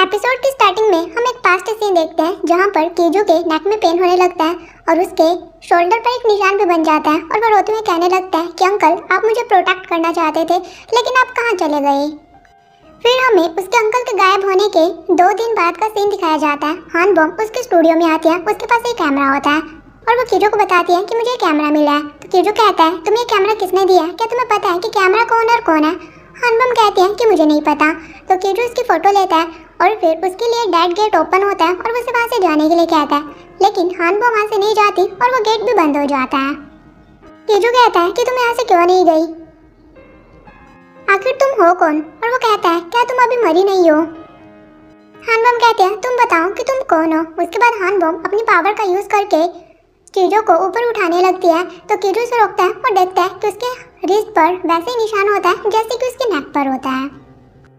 Episode की starting में हम एक पास्ट सीन देखते हैं जहाँ पर कीजू के नेक में पेन होने लगता है और उसके शोल्डर पर एक निशान भी बन जाता है और वो रोते हुए कहने लगता है कि अंकल आप मुझे प्रोटेक्ट करना चाहते थे लेकिन आप कहाँ चले गए। फिर हमें उसके अंकल के गायब होने के 2 दिन बाद का सीन दिखाया जाता है। हान बॉम उसके स्टूडियो में आती है, उसके पास एक कैमरा होता है और वो कीजू को बताती है कि मुझे कैमरा मिला है। तो कीजू कहता है तुम्हें कैमरा किसने दिया है, क्या तुम्हें पता है कि कैमरा का ओनर कौन है। हान बॉम कहती है कि मुझे नहीं पता। तो कीजू इसकी फोटो लेता है और फिर उसके लिए डेड गेट ओपन होता है और वो उसे वहाँ से जाने के लिए कहता है, लेकिन हानबो वहाँ से नहीं जाती और वो गेट भी बंद हो जाता है। कीजू कहता है कि तुम यहाँ से क्यों नहीं गई, आखिर तुम हो कौन। और वो कहता है क्या तुम अभी मरी नहीं हो। हानबॉम कहते हैं तुम बताओ कि तुम कौन हो। उसके बाद हानबॉम अपनी पावर का यूज करके कीजू को ऊपर उठाने लगती है। तो कीजू उसे रोकता है और देखता है कि उसके रिस्ट पर वैसे ही निशान होता है जैसे कि उसके नेक पर होता है।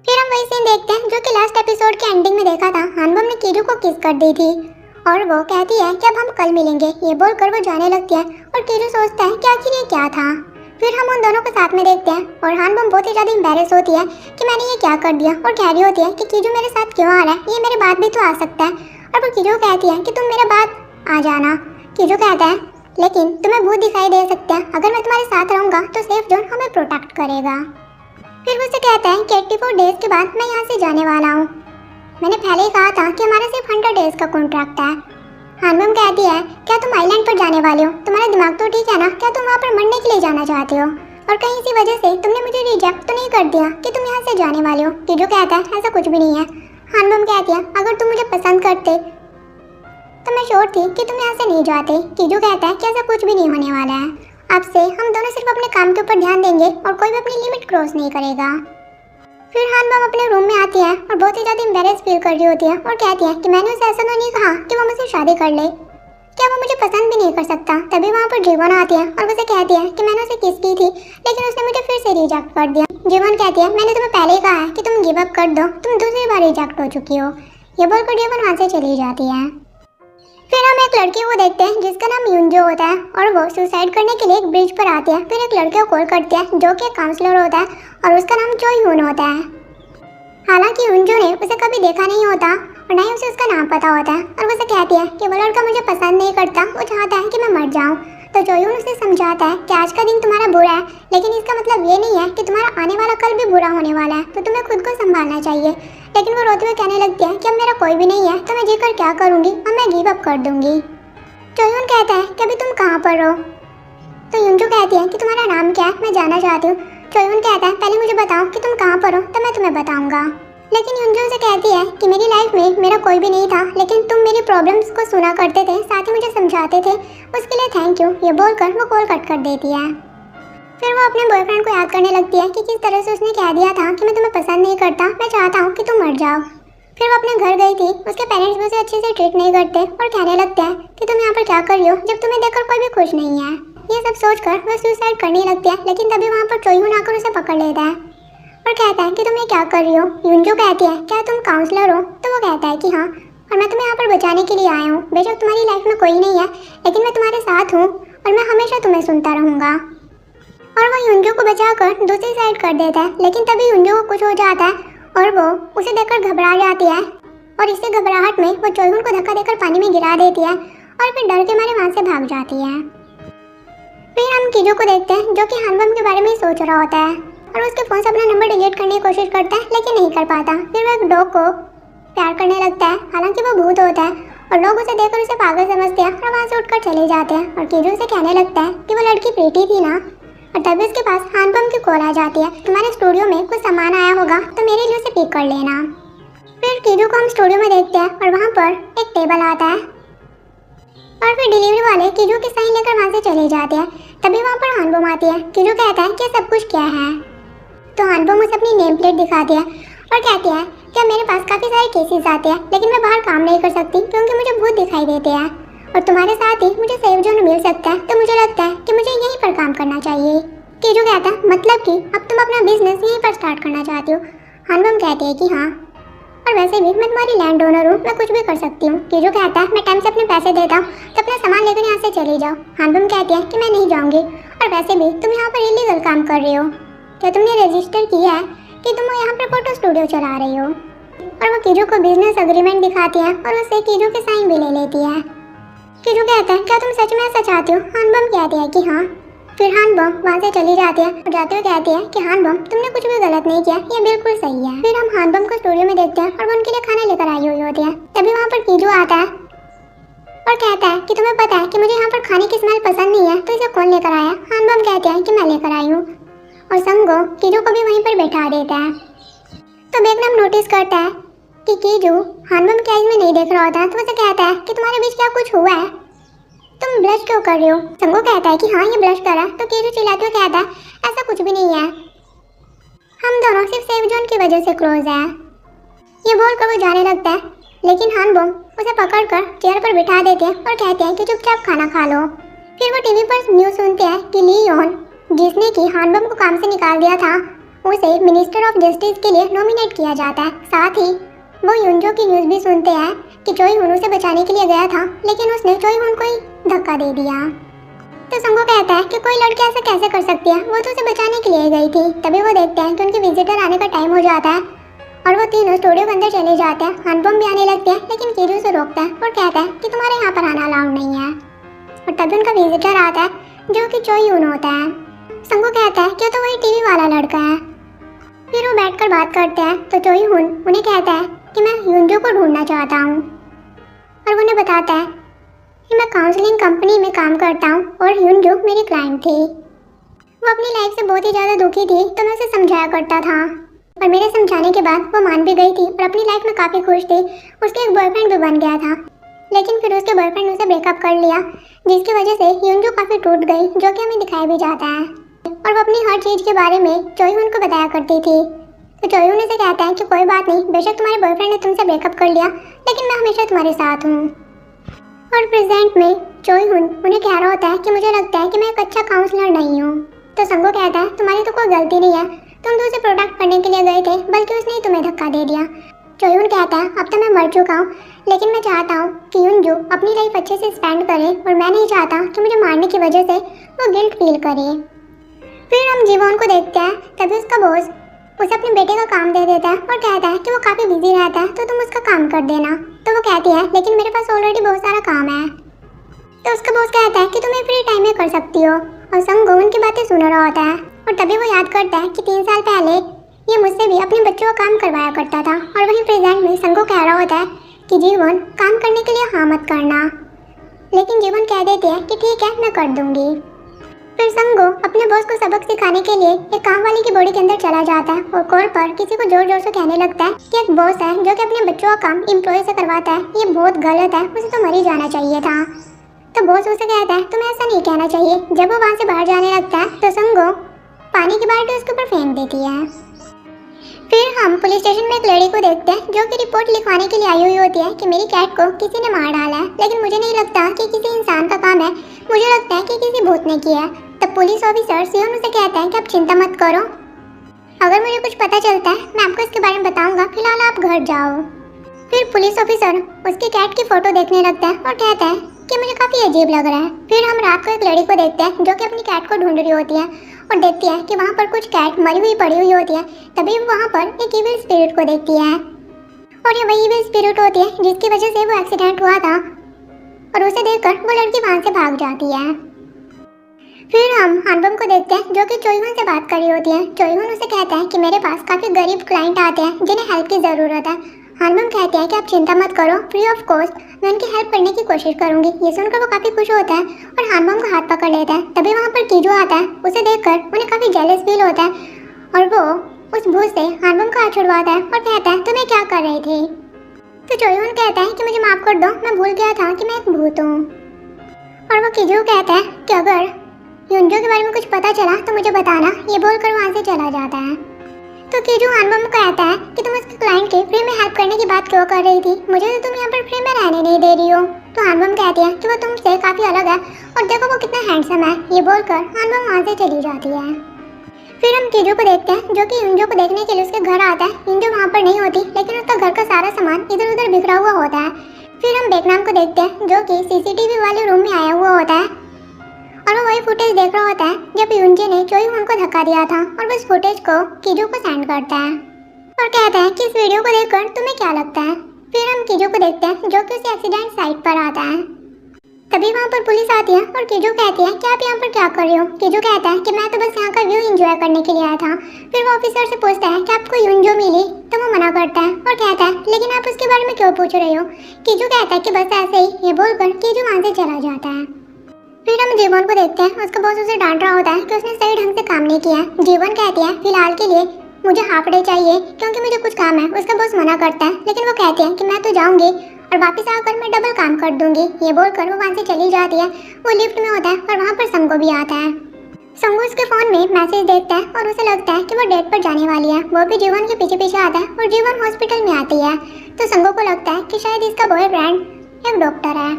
फिर हम वही सीन देखते हैं जो कि लास्ट एपिसोड के एंडिंग में देखा था। हानबॉम ने कीजू को किस कर दी थी और वो कहती है कि अब हम कल मिलेंगे। ये बोलकर वो जाने लगती है और कीजू सोचता है कि आखिर ये क्या था। फिर हम उन दोनों को साथ में देखते हैं और हानबॉम बहुत ही ज़्यादा एम्बैरेस होती है कि मैंने ये क्या कर दिया और कह रही होती है कि कीजू मेरे साथ क्यों आ रहा है, ये मेरे बाद भी तो आ सकता है। और वो कीजू कहती है कि तुम मेरे बाद आ जाना। कीजू कहता है लेकिन तुम्हें भूत दिखाई दे सकते हैं, अगर मैं तुम्हारे साथ रहूँगा तो सेफ जोन हमें प्रोटेक्ट करेगा। फिर वो उसे कहता है कि 84 डेज के बाद मैं यहाँ से जाने वाला हूँ। मैंने पहले ही कहा था कि हमारा सिर्फ 100 डेज का कॉन्ट्रैक्ट है। हानबॉम कहती है क्या तुम आइलैंड पर जाने वाले हो, तुम्हारा दिमाग तो ठीक है ना, क्या तुम वहाँ पर मरने के लिए जाना चाहते हो और कहीं इसी वजह से तुमने मुझे रिजेक्ट तो नहीं कर दिया कि तुम यहाँ से जाने वाले हो। कीजू कहता है ऐसा कुछ भी नहीं है। हानबॉम कहती है अगर तुम मुझे पसंद करते तो मैं श्योर थी कि तुम यहाँ से नहीं जाते। कीजू कहता है कि ऐसा कुछ भी नहीं होने वाला है, अब से हम दोनों सिर्फ अपने काम के ऊपर ध्यान देंगे और कोई भी अपनी लिमिट क्रॉस नहीं करेगा। फिर हानबॉम अपने रूम में आती है और बहुत ही ज़्यादा एम्बैरेस फील कर रही होती है और कहती है कि मैंने उसे ऐसा तो नहीं कहा कि वो मुझसे शादी कर ले, क्या वो मुझे पसंद भी नहीं कर सकता। तभी वहाँ पर जीवन आती है और उसे कहती है कि मैंने उसे किस की थी लेकिन उसने मुझे फिर से रिजेक्ट कर दिया। जीवन कहती है मैंने तुम्हें पहले ही कहा है कि तुम गिव अप कर दो, तुम दूसरी बार रिजेक्ट हो चुकी हो। ये बोलकर जीवन वहाँ से चली जाती है। फिर हम एक लड़की को देखते हैं जिसका नाम युंजो होता है और वो सुसाइड करने के लिए एक ब्रिज पर आती है। फिर एक लड़के को कॉल करती है जो कि एक काउंसलर होता है और उसका नाम चो ह्यून होता है। हालांकि युंजो ने उसे कभी देखा नहीं होता और ना ही उसे उसका नाम पता होता है और वो उसे कहती है कि वो लड़का मुझे पसंद नहीं करता, वो चाहता है कि मैं मर जाऊँ। तो चो ह्यून उसे समझाता है कि आज का दिन तुम्हारा बुरा है लेकिन इसका मतलब ये नहीं है कि तुम्हारा आने वाला कल भी बुरा होने वाला है, तो तुम्हें खुद को संभालना चाहिए। लेकिन वो रोते हुए कहने लगती है कि अब मेरा कोई भी नहीं है तो मैं जीकर क्या करूँगी और मैं गिव अप कर दूँगी। चोयून कहता है कि अभी तुम कहाँ पर हो। तो युंजू कहती है कि तुम्हारा नाम क्या है, मैं जानना चाहती हूँ। चोयून कहता है पहले मुझे बताओ कि तुम कहाँ पर हो तो मैं तुम्हें बताऊँगा। लेकिन युंजू से कहती है कि मेरी लाइफ में मेरा कोई भी नहीं था लेकिन तुम मेरी प्रॉब्लम्स को सुना करते थे, साथ ही मुझे समझाते थे, उसके लिए थैंक यू। ये बोलकर वो कॉल कट कर देती है। फिर वो अपने बॉयफ्रेंड को याद करने लगती है कि किस तरह से उसने कह दिया था कि मैं तुम्हें पसंद नहीं करता, मैं चाहता हूँ कि तुम मर जाओ। फिर वो अपने घर गई थी, उसके पेरेंट्स भी उसे अच्छे से ट्रीट नहीं करते और कहने लगते हैं कि तुम यहाँ पर क्या कर रही हो जब तुम्हें देखकर कोई भी खुश नहीं है। ये सब सोचकर वह सुसाइड करने लगती है लेकिन तभी वहाँ पर चोयून आकर उसे पकड़ लेता है और कहता है कि तुम ये क्या कर रही हो। युंजू कहती है क्या तुम काउंसलर हो। तो वो कहता है कि हाँ और मैं तुम्हें यहाँ पर बचाने के लिए आया हूँ। बेशक तुम्हारी लाइफ में कोई नहीं है लेकिन मैं तुम्हारे साथ हूँ और मैं हमेशा तुम्हें सुनता रहूँगा। और वो युंजू को बचाकर दूसरी साइड कर देता है लेकिन तभी युंजू को कुछ हो जाता है और वो उसे देखकर घबरा जाती है और इसी घबराहट में वो चोयून को धक्का देकर पानी में गिरा देती है और फिर डर के मारे वहाँ से भाग जाती है। फिर हम कीजू को देखते हैं जो कि हानबॉम के बारे में सोच रहा होता है और उसके फ़ोन से अपना नंबर डिलीट करने की कोशिश करता है लेकिन नहीं कर पाता। फिर वो एक डॉग को प्यार करने लगता है, हालांकि वो भूत होता है और लोग उसे देखकर उसे पागल समझते हैं और वहाँ से उठकर चले जाते हैं। और कीजू से कहने लगता है कि वो लड़की प्रीति थी ना। और तभी उसके पास हानबॉम की कॉल आ जाती है, तुम्हारे स्टूडियो में कुछ सामान आया होगा तो मेरे लिए उसे पिक कर लेना। फिर कीजू को हम स्टूडियो में देखते हैं और वहाँ पर एक टेबल आता है और फिर डिलीवरी वाले कीजू की साइन लेकर वहाँ से चले जाते हैं। तभी वहाँ पर हानबॉम आती है। कीजू कहता है कि सब कुछ क्या है। तो हानबॉम उसे अपनी नेम प्लेट दिखाती है और कहती है कि मेरे पास काफ़ी सारे केसेस आते हैं लेकिन मैं बाहर काम नहीं कर सकती क्योंकि मुझे भूत दिखाई देते हैं और तुम्हारे साथ ही मुझे सेफ जोन मिल सकता है, तो मुझे लगता है कि मुझे यहीं पर काम करना चाहिए। कीजू कहता है मतलब कि अब तुम अपना बिजनेस यहीं पर स्टार्ट करना चाहती हो। हानबॉम कहती है कि हाँ और वैसे भी मैं तुम्हारी लैंड ओनर हूँ, मैं कुछ भी कर सकती हूँ। कीजू कहता है मैं टाइम से अपने पैसे देता हूँ तो अपना सामान लेकर यहाँ से चली जाओ। हानबॉम कहती है कि मैं नहीं जाऊँगी और वैसे भी तुम यहाँ पर इलीगल काम कर रही हो, क्या तुमने रजिस्टर किया है कि तुम यहाँ पर फोटो स्टूडियो चला रही हो। और वो कीजू को बिजनेस एग्रीमेंट दिखाती है और उससे कीजू के साइन भी ले लेती है। कीजू कहता है क्या तुम सच में ऐसा चाहती हो? हानबम कहती है कि हाँ। फिर हानबम वहाँ से चली जाती है और जाते हुए कहती है कि हानबम तुमने कुछ भी गलत नहीं किया, ये बिल्कुल सही है। फिर हम हानबम को स्टूडियो में देखते हैं और वो उनके लिए खाना लेकर आई हुई होती है। तभी वहाँ पर कीजू आता है और कहता है कि तुम्हें पता है कि मुझे यहाँ पर खाने की स्मेल पसंद नहीं है, तो इसे कौन लेकर आया? हानबम कहते हैं कि मैं लेकर आई हूँ और संगो कीजू को भी वहीं पर बैठा देता है। तो बेगनम नोटिस करता है कि कीजू हानबम के आईज में नहीं देख रहा होता है, तो उसे कहता है कि तुम्हारे बीच क्या कुछ हुआ है, तुम ब्लश क्यों कर रहे हो? संगो कहता है कि हाँ ये ब्लश कर रहा है। तो कीजू चिल्लाते हुए कहता है ऐसा कुछ भी नहीं है, हम दोनों सिर्फ सेफ जोन की वजह से क्लोज है। ये बोलकर वो जाने लगता है, लेकिन हानबम उसे पकड़कर चेयर पर बिठा देते हैं और कहते हैं कि चुपचाप खाना खा लो। फिर वो टीवी पर न्यूज़ सुनते हैं कि ली योन, जिसने कि हानबम को काम से निकाल दिया था, उसे मिनिस्टर ऑफ जस्टिस के लिए नॉमिनेट किया जाता है। साथ ही वो युनजो की न्यूज़ भी सुनते हैं कि चोई हुन उसे बचाने के लिए गया था, लेकिन उसने चोई हुन को ही धक्का दे दिया। तो संगो कहता है कि कोई लड़की ऐसा कैसे कर सकती है, वो तो उसे बचाने के लिए गई थी। तभी वो देखते हैं कि उनके विजिटर आने का टाइम हो जाता है और वो तीनों स्टूडियो के अंदर चले जाते हैं। हानबम भी आने लगते हैं, लेकिन कीजू उसे रोकता है और कहता है कि तुम्हारे यहाँ पर आना अलाउड नहीं है। और तभी उनका विजिटर आता है जो कि चोई हुन होता है। संगो कहता है कि तो वही टीवी वाला लड़का है। फिर वो बैठकर बात करते हैं तो चोई हुन उन्हें कहता है कि मैं युनजो को ढूंढना चाहता हूँ और उन्हें बताता है कि मैं काउंसलिंग कंपनी में काम करता हूँ और युनजो मेरी क्लाइंट थी। वो अपनी लाइफ से बहुत ही ज़्यादा दुखी थी, तो मैं उसे समझाया करता था और मेरे समझाने के बाद वो मान भी गई थी और अपनी लाइफ में काफ़ी खुश थी। उसके एक बॉयफ्रेंड भी बन गया था, लेकिन फिर उसके बॉयफ्रेंड उसे ब्रेकअप कर लिया, जिसकी वजह से युनजो काफ़ी टूट गई, जो कि हमें दिखाया भी जाता है। और वो अपनी हर चीज़ के बारे में चोई हुन को बताया करती थी। तो चोई हुन उसे कहता है कि कोई बात नहीं, बेशक तुम्हारे बॉयफ्रेंड ने तुमसे ब्रेकअप कर लिया, लेकिन मैं हमेशा तुम्हारे साथ हूँ। और प्रेजेंट में चोई हुन उन्हें कह रहा होता है कि मुझे लगता है कि मैं एक अच्छा काउंसलर नहीं हूँ। तो संगो कहता है तुम्हारी तो कोई गलती नहीं है, तुम तो उसे प्रोटेक्ट करने के लिए गए थे, बल्कि उसने ही तुम्हें धक्का दे दिया। चोई हुन कहता है अब तो मैं मर चुका हूँ, लेकिन मैं चाहता हूँ कि युनजो अपनी लाइफ अच्छे से स्पेंड करे और मैं नहीं चाहता कि मुझे मारने की वजह से वो गिल्ट फील करे। फिर हम जीवोन को देखते हैं, तभी उसका बॉस उसे अपने बेटे का काम दे देता है और कहता है कि वो काफ़ी बिजी रहता है, तो तुम उसका काम कर देना। तो वो कहती है लेकिन मेरे पास ऑलरेडी बहुत सारा काम है। तो उसका बॉस कहता है कि तुम्हें फ्री टाइम में कर सकती हो, और संगो उनकी बातें सुन रहा होता है। और तभी वो याद करता है कि 3 साल पहले ये मुझसे भी अपने बच्चों का काम करवाया करता था। और वहीं प्रेजेंट में संगो कह रहा होता है कि जीवन काम करने के लिए हाँ मत करना, लेकिन जीवन कह देती है कि ठीक है मैं कर दूंगी। फिर संगो अपने बॉस को सबक सिखाने के लिए एक काम वाली की बॉडी के अंदर चला जाता है और कॉल पर किसी को जोर जोर से कहने लगता है कि एक बॉस है जो कि अपने बच्चों का काम एम्प्लॉय से करवाता है, ये बहुत गलत है, उसे तो मर ही जाना चाहिए था। तो बॉस उसे कहता है तुम्हें ऐसा नहीं कहना चाहिए। जब वो वहाँ से बाहर जाने लगता है तो संगो पानी की बाल्टी उसके ऊपर फेंक देती है। फिर हम पुलिस स्टेशन में एक लड़की को देखते हैं जो कि रिपोर्ट लिखवाने के लिए आई हुई होती है कि मेरी कैट को किसी ने मार डाला है, लेकिन मुझे नहीं लगता कि किसी इंसान का काम है, मुझे लगता है कि किसी भूत ने किया है। तब पुलिस ऑफिसर सियोन उसे कहता है कि आप चिंता मत करो, अगर मुझे कुछ पता चलता है मैं आपको इसके बारे में बताऊंगा, फिलहाल आप घर जाओ। फिर पुलिस ऑफिसर उसकी कैट की फोटो देखने लगता है और कहता है कि मुझे काफ़ी अजीब लग रहा है। फिर हम रात को एक लड़की को देखते हैं जो कि अपनी कैट को ढूंढ रही होती है और देखती है कि वहाँ पर कुछ कैट मरी हुई पड़ी हुई होती है। तभी वो वहाँ पर एक इविल स्पिरिट को देखती है और ये वही इविल स्पिरिट होती है जिसकी वजह से वो एक्सीडेंट हुआ था, और उसे देखकर वो लड़की वहाँ से भाग जाती है। फिर हम हानबम को देखते हैं जो कि चोईहुन से बात कर रही होती है। चोईहुन उसे कहता है कि मेरे पास काफ़ी गरीब क्लाइंट आते हैं जिन्हें हेल्प की ज़रूरत है। हानबम कहते हैं कि आप चिंता मत करो, फ्री ऑफ कॉस्ट मैं उनकी हेल्प करने की कोशिश करूंगी। ये सुनकर वो काफ़ी खुश होता है और हानबम का हाथ पकड़ लेता है। तभी वहाँ पर कीजू आता है, उसे देखकर उन्हें काफ़ी जेलस फील होता है और वो उस भूत से हानबम को हाथ छुड़वाता है और कहता है तुम्हें क्या कर रही थी। तो चोईहुन कहता है कि मुझे माफ़ कर दो, मैं भूल गया था कि मैं एक भूत हूँ। और वो कीजू कहता है कि अगर युनजो के बारे में कुछ पता चला तो मुझे बताना। ये बोलकर वहाँ से चला जाता है। तो कीजू हानबम को कहता है कि तुम उसके क्लाइंट की फ्री में हेल्प करने की बात क्यों कर रही थी, मुझे तो तुम यहाँ पर फ्री में रहने नहीं दे रही हो। तो हानबम कहती है कि वो तुमसे काफ़ी अलग है और देखो वो कितना हैंडसम है। ये बोलकर हानबम वहाँ से चली जाती है। फिर हम कीजू को देखते हैं जो कि युनजो को देखने के लिए उसके घर आता है। युनजो वहाँ पर नहीं होती, लेकिन उसका घर का सारा सामान इधर उधर बिखरा हुआ होता है। फिर हम बेकनाम को देखते हैं जो कि CCTV वाले रूम में आया हुआ होता है और वो वही फुटेज देख रहा होता है जब युनजे ने चोईहुन को धक्का दिया था और वो इस फुटेज को कीजू को सेंड करता है। और कहता है कि इस वीडियो को देखकर तुम्हें क्या लगता है। फिर हम कीजो को देखते हैं जो कि उसे एक्सीडेंट साइट पर आता है। तभी वहाँ पर पुलिस आती है और कीजो कहती है कि आप यहाँ पर क्या कर रहे हो। कीजो कहता है कि मैं तो बस यहाँ का व्यू एंजॉय करने के लिए आया था। फिर वो ऑफिसर से पूछता है कि आपको युंजो मिली, तो वो मना करता है और कहता है लेकिन आप उसके बारे में क्यों पूछ रहे हो। कीजो कहता है कि बस ऐसे ही, ये बोलकर कीजो वहाँ से चला जाता है। फिर हम जीवन को देखते हैं, उसका बॉस उसे डांट रहा होता है कि उसने सही ढंग से काम नहीं किया। जीवन कहती है फिलहाल के लिए मुझे हाफ डे चाहिए क्योंकि मुझे कुछ काम है। उसका बॉस मना करता है लेकिन वो कहती है कि मैं तो जाऊंगी और वापस आकर मैं डबल काम कर दूंगी। ये बोलकर वो वहाँ से चली जाती है। वो लिफ्ट में होता है और वहाँ पर संगो भी आता है। संगो उसके फोन में मैसेज देखता है और उसे लगता है कि वो डेट पर जाने वाली है। वो भी जीवन के पीछे पीछे आता है और जीवन हॉस्पिटल में आती है तो संगो को लगता है कि शायद इसका बॉयफ्रेंड एक डॉक्टर है।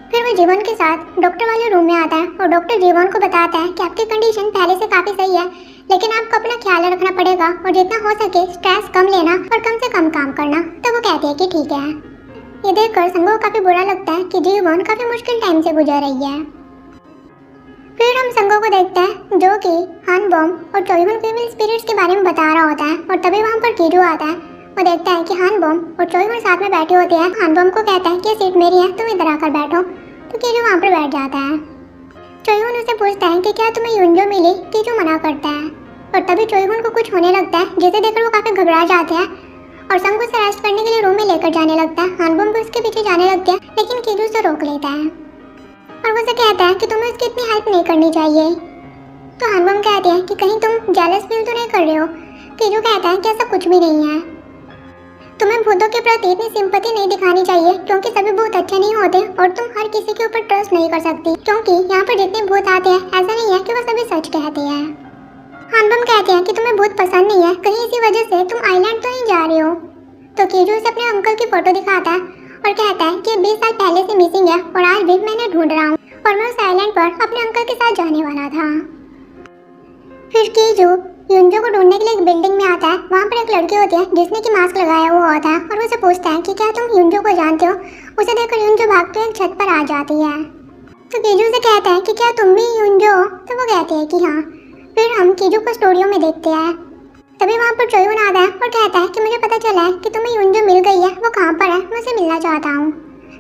फिर वो जीवन के साथ डॉक्टर वाले रूम में आता है और डॉक्टर जीवन को बताता है कि आपकी कंडीशन पहले से काफ़ी सही है, लेकिन आपको अपना ख्याल रखना पड़ेगा और जितना हो सके स्ट्रेस कम लेना और कम से कम काम करना। तो वो कहती है कि ठीक है। ये देखकर संगो को काफ़ी बुरा लगता है कि जीवन काफ़ी मुश्किल टाइम से गुजर रही है। फिर हम संगो को देखते हैं जो कि हानबॉम और चोयहुन फीमेल स्पिरिट्स के बारे में बता रहा होता है और तभी वहाँ पर कीजो आता है। वो देखता है कि हानबॉम और चोयहुन साथ में बैठे होते हैं। हानबॉम को कहता है कि ये सीट मेरी है, तुम इधर आकर बैठो। तो कीजो वहाँ पर बैठ जाता है। चोयहुन उसे पूछता है कि क्या तुम्हें युंजो मिली। कीजो मना करता है और तभी चोयहुन को कुछ होने लगता है जिसे देखकर वो काफ़ी घबरा जाते हैं और संगो से रेस्ट करने के लिए रूम में लेकर जाने लगता है। हानबॉम भी उसके पीछे जाने लगते हैं लेकिन कीजो उसे रोक लेता है और वो उसे कहता है कि तुम्हें उसकी इतनी हेल्प नहीं करनी चाहिए। तो हानबॉम कहती है कि कहीं तुम जेलस फील तो नहीं कर रहे हो। कीजो कहता है कि ऐसा कुछ भी नहीं है, तुम्हें भूतों के प्रति इतनी सिंपैथी नहीं दिखानी चाहिए क्योंकि सभी भूत अच्छे नहीं होते और तुम हर किसी के ऊपर ट्रस्ट नहीं कर सकती क्योंकि यहाँ पर जितने भूत आते हैं ऐसा नहीं है कि वो सभी सच कहते हैं। हानबॉम कहते हैं कि तुम्हें भूत पसंद नहीं है, कहीं इसी वजह से तुम आइलैंड तो नहीं जा रहे हो। तो कीजो उसे अपने अंकल की फोटो दिखाता है और कहता है कि 20 साल पहले से मिसिंग है और आज भी मैंने ढूंढ रहा हूँ और मैं उस आइलैंड पर अपने अंकल के साथ जाने वाला था। फिर कीजो युंजो को ढूंढने के लिए एक बिल्डिंग में आता है। वहाँ पर एक लड़की होती है जिसने कि मास्क लगाया हुआ होता है और वो उसे पूछता है कि क्या तुम युंजो को जानते हो। उसे देखकर युंजो भागते हुए एक छत पर आ जाती है। तो कीजो से कहता है कि क्या तुम भी युंजो हो। तो वो कहती है कि हाँ। फिर हम कीजो को स्टूडियो में देखते हैं। तभी वहाँ पर चोयहुन आता है और कहता है कि मुझे पता चला है कि तुम्हें युंजो मिल गई है, वो कहाँ पर है, मैं उसे मिलना चाहता हूँ।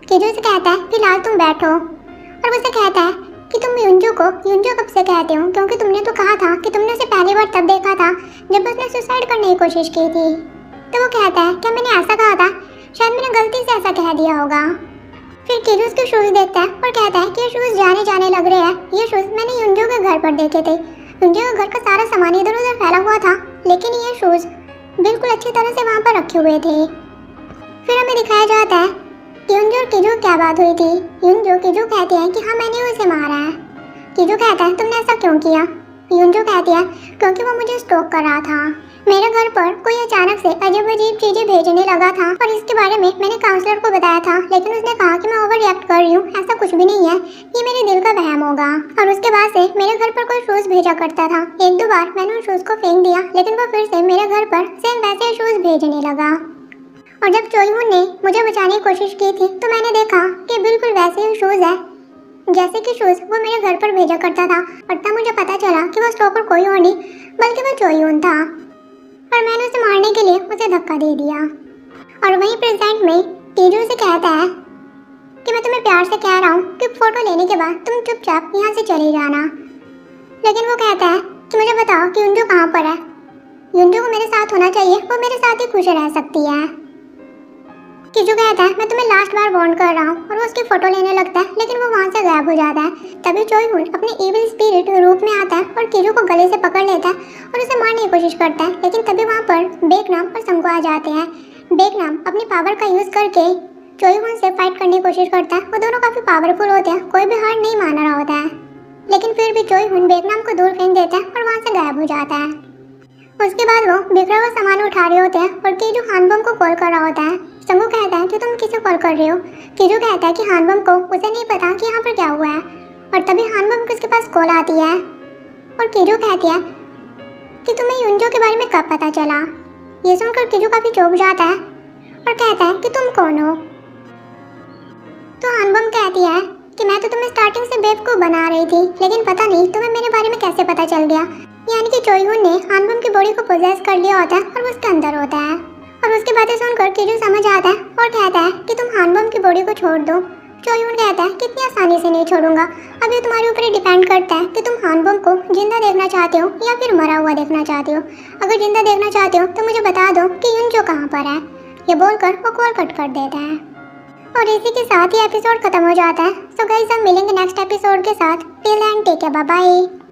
कीजो से कहता है फिलहाल तुम बैठो और वो उसे कहता है कि तुम युंजो को युंजो कब से कहते हो क्योंकि तुमने तो कहा था कि तुमने उसे पहली बार तब देखा था जब उसने सुसाइड करने की कोशिश की थी। तो वो कहता है क्या मैंने ऐसा कहा था, शायद मैंने गलती से ऐसा कह दिया होगा। फिर कीजो उसके शूज़ देखता है और कहता है कि ये शूज़ जाने जाने लग रहे हैं। ये शूज़ मैंने युंजो के घर पर देखे थे। युंजो के घर का सारा सामान इधर उधर फैला हुआ था लेकिन ये शूज़ बिल्कुल अच्छी तरह से वहाँ पर रखे हुए थे। फिर हमें दिखाया जाता है युंजो और कीजो क्या बात हुई थी। युंजो कीजो कहती है कि हाँ मैंने उसे मारा है। कीजो कहता है तुमने ऐसा क्यों किया। युंजो कहती है क्योंकि वो मुझे स्टॉक कर रहा था। मेरे घर पर कोई अचानक से अजीब अजीब चीजें भेजने लगा था और इसके बारे में मैंने काउंसलर को बताया था लेकिन उसने कहा कि मैं ओवर रिएक्ट कर रही हूँ, ऐसा कुछ भी नहीं है, ये मेरे दिल का वहम होगा। और उसके बाद से मेरे घर पर कोई शूज भेजा करता था। एक दो बार मैंने उन शूज को फेंक दिया लेकिन वो फिर से मेरे घर पर सेम वैसे शूज भेजने लगा। और जब चोयहुन ने मुझे बचाने की कोशिश की थी तो मैंने देखा कि बिल्कुल वैसे ही शूज है जैसे कि शूज वो मेरे घर पर भेजा करता था। और तब मुझे पता चला कि वो स्टॉकर कोई और नहीं बल्कि वो चोयहुन था और मैंने उसे मारने के लिए उसे धक्का दे दिया। और वहीं प्रेजेंट में कीजो से कहता है कि मैं तुम्हें प्यार से कह रहा हूँ कि फोटो लेने के बाद तुम चुपचाप यहाँ से चले जाना। लेकिन वो कहता है कि मुझे बताओ कि युंजो कहाँ पर है। युंजो को मेरे साथ होना चाहिए, वो मेरे साथ ही खुश रह सकती है। कीजो कहता है मैं तुम्हें लास्ट बार वार्न कर रहा हूँ और वो उसकी फोटो लेने लगता है लेकिन वो वहाँ से गायब हो जाता है। तभी चोयहुन अपने इविल स्पिरिट रूप में आता है और कीजो को गले से पकड़ लेता है और उसे मारने की कोशिश करता है। लेकिन तभी वहाँ पर बेकनाम और संगो आ जाते हैं। बेकनाम अपनी पावर का यूज करके चोयहुन से फाइट करने की कोशिश करता है। वो दोनों काफी पावरफुल होते हैं, कोई भी हार नहीं मान रहा होता है लेकिन फिर भी चोयहुन बेकनाम को दूर फेंक देता है और वहाँ से गायब हो जाता है। उसके बाद वो बिखरा हुआ सामान उठा रहे होते हैं और कीजो हानबम को कॉल कर रहा होता है। संगो कहता है कि तुम किसे कॉल कर रहे हो। कीजो कहता है कि हानबम को उसे नहीं पता कि यहाँ पर क्या हुआ है। और तभी हानबम को उसके पास कॉल आती है और कीजो कहती है कि तुम्हें युंजो के बारे में कब पता चला। ये सुनकर कीजो काफी चौंक जाता है और कहता है कि तुम कौन हो। तो हानबम कहती है कि मैं तो तुम्हें स्टार्टिंग से बेवकूफ बना रही थी लेकिन पता नहीं तुम्हें मेरे बारे में कैसे पता चल गया। यानी कि चोयहुन ने हानबम की बॉडी को पोजेस कर लिया होता है और वो उसके अंदर होता है। और उसकी बातें सुनकर किजू समझ आता है और कहता है कि तुम हानबम की बॉडी को छोड़ दो। चोयून कहता है कितनी आसानी से नहीं छोड़ूंगा, अब ये तुम्हारे ऊपर ही डिपेंड करता है कि तुम हानबम को जिंदा देखना चाहते हो या फिर मरा हुआ देखना चाहते हो। अगर जिंदा देखना चाहते हो तो मुझे बता दो कि युनजो कहाँ पर है। ये बोलकर वो कॉल कट कर देता है और इसी के साथ ही एपिसोड खत्म हो जाता है। सो गाइस हम मिलेंगे नेक्स्ट एपिसोड के साथ। Till then take care, bye bye.